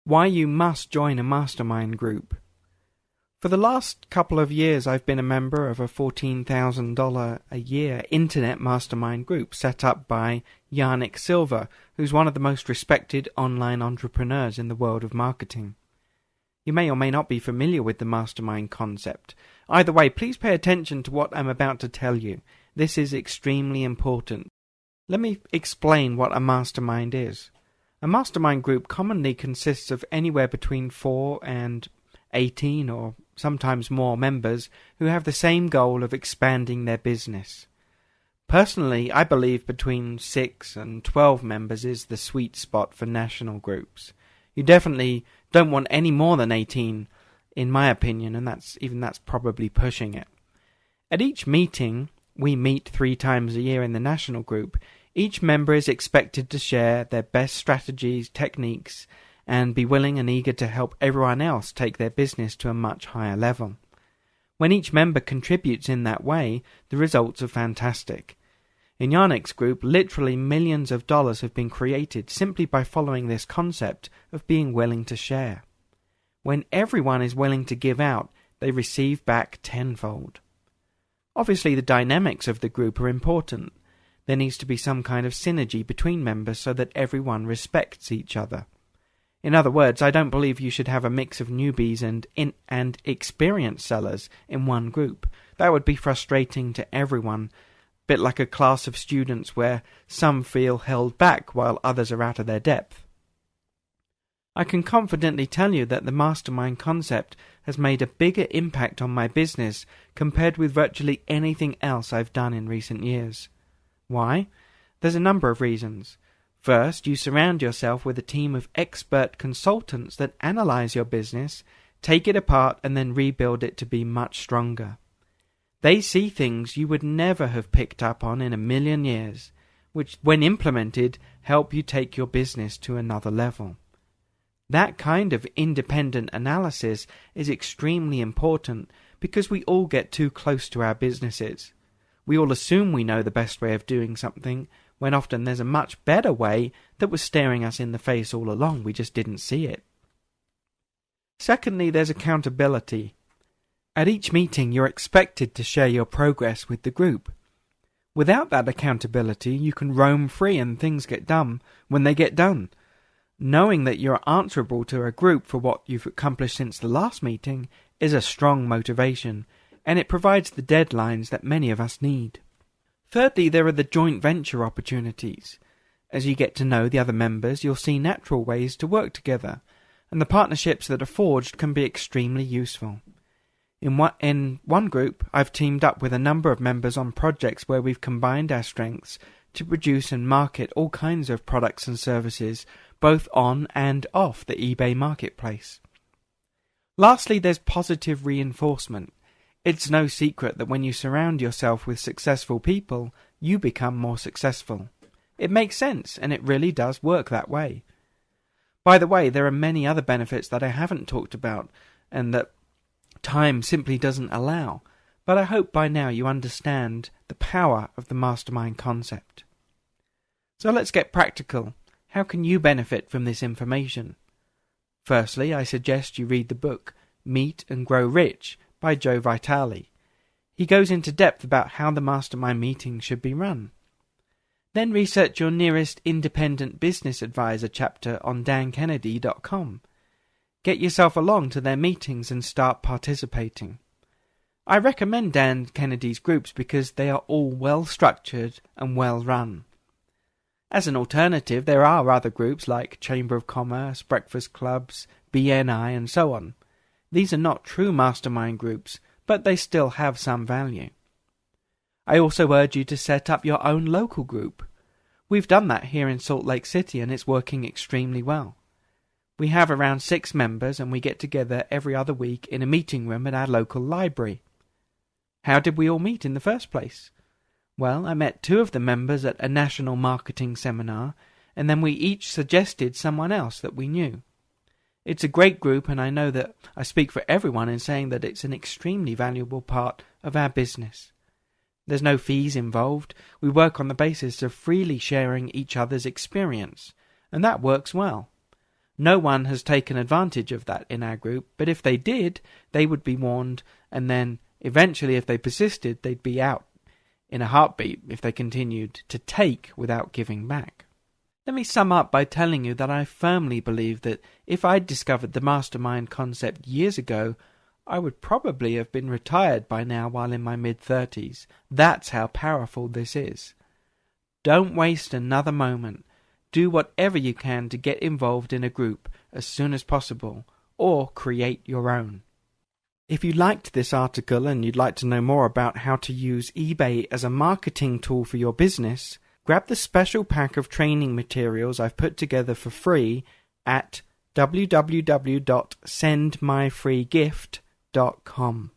Why you must join a mastermind group. For the last couple of years I've been a member of a $14,000 a year internet mastermind group set up by Yannick Silva, who's one of the most respected online entrepreneurs in the world of marketing. You may or may not be familiar with the mastermind concept. Either way, please pay attention to what I'm about to tell you. This is extremely important. Let me explain what a mastermind is. A mastermind group commonly consists of anywhere between 4 and 18 or sometimes more members who have the same goal of expanding their business. Personally, I believe between 6 and 12 members is the sweet spot for national groups. You definitely don't want any more than 18, in my opinion, and that's probably pushing it. At each meeting, we meet 3 times a year in the national group. Each member is expected to share their best strategies, techniques, and be willing and eager to help everyone else take their business to a much higher level. When each member contributes in that way, the results are fantastic. In Yannick's group, literally millions of dollars have been created simply by following this concept of being willing to share. When everyone is willing to give out, they receive back tenfold. Obviously, the dynamics of the group are important. There needs to be some kind of synergy between members so that everyone respects each other. In other words, I don't believe you should have a mix of newbies and experienced sellers in one group. That would be frustrating to everyone, a bit like a class of students where some feel held back while others are out of their depth. I can confidently tell you that the mastermind concept has made a bigger impact on my business compared with virtually anything else I've done in recent years. Why? There's a number of reasons. First, you surround yourself with a team of expert consultants that analyze your business, take it apart, and then rebuild it to be much stronger. They see things you would never have picked up on in a million years, which, when implemented, help you take your business to another level. That kind of independent analysis is extremely important because we all get too close to our businesses. We all assume we know the best way of doing something, when often there's a much better way that was staring us in the face all along. We just didn't see it. Secondly, there's accountability. At each meeting, you're expected to share your progress with the group. Without that accountability, you can roam free and things get done when they get done. Knowing that you're answerable to a group for what you've accomplished since the last meeting is a strong motivation, and it provides the deadlines that many of us need. Thirdly, there are the joint venture opportunities. As you get to know the other members, you'll see natural ways to work together, and the partnerships that are forged can be extremely useful. In one group, I've teamed up with a number of members on projects where we've combined our strengths to produce and market all kinds of products and services, both on and off the eBay marketplace. Lastly, there's positive reinforcement. It's no secret that when you surround yourself with successful people, you become more successful. It makes sense, and it really does work that way. By the way, there are many other benefits that I haven't talked about, and that time simply doesn't allow, but I hope by now you understand the power of the mastermind concept. So let's get practical. How can you benefit from this information? Firstly, I suggest you read the book Meet and Grow Rich by Joe Vitale. He goes into depth about how the mastermind meetings should be run. Then research your nearest independent business advisor chapter on dankennedy.com. Get yourself along to their meetings and start participating. I recommend Dan Kennedy's groups because they are all well structured and well run. As an alternative, there are other groups like Chamber of Commerce, breakfast clubs, BNI, and so on. These are not true mastermind groups, but they still have some value. I also urge you to set up your own local group. We've done that here in Salt Lake City and it's working extremely well. We have around 6 members and we get together every other week in a meeting room at our local library. How did we all meet in the first place? Well, I met 2 of the members at a national marketing seminar, and then we each suggested someone else that we knew. It's a great group, and I know that I speak for everyone in saying that it's an extremely valuable part of our business. There's no fees involved. We work on the basis of freely sharing each other's experience, and that works well. No one has taken advantage of that in our group, but if they did, they would be warned, and then eventually, if they persisted, they'd be out in a heartbeat if they continued to take without giving back. Let me sum up by telling you that I firmly believe that if I'd discovered the mastermind concept years ago, I would probably have been retired by now while in my mid-30s. That's how powerful this is. Don't waste another moment. Do whatever you can to get involved in a group as soon as possible, or create your own. If you liked this article and you'd like to know more about how to use eBay as a marketing tool for your business, grab the special pack of training materials I've put together for free at www.sendmyfreegift.com.